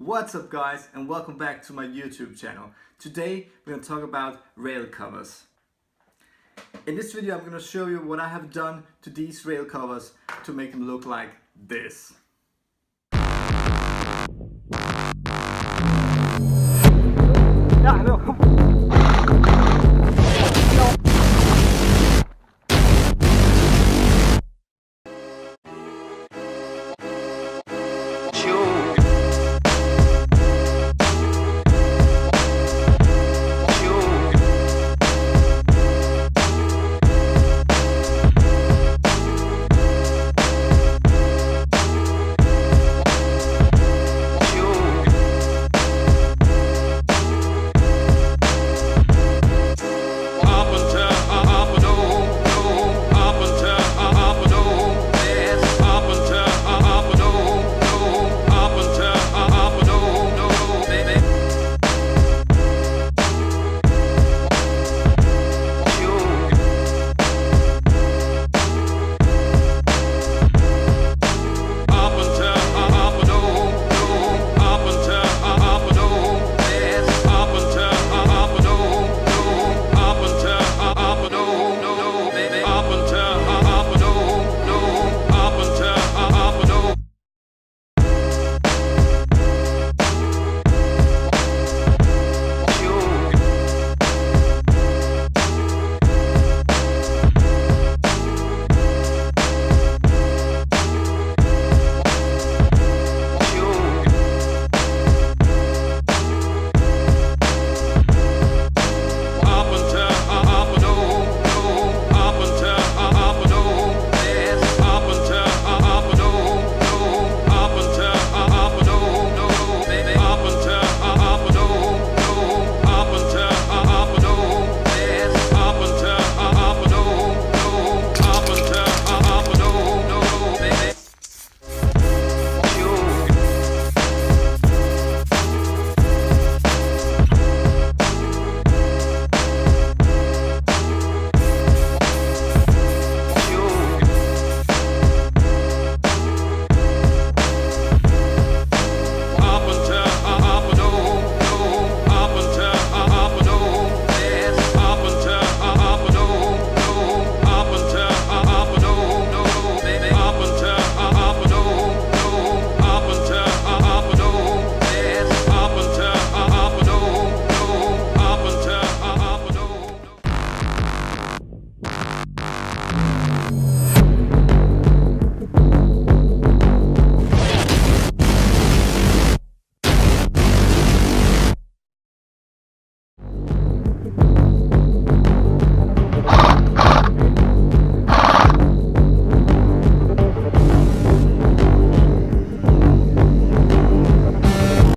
What's up guys, and welcome back to my YouTube channel. Today we're going to talk about rail covers. In this video I'm going to show you what I have done to these rail covers to make them look like this. Ja, hallo.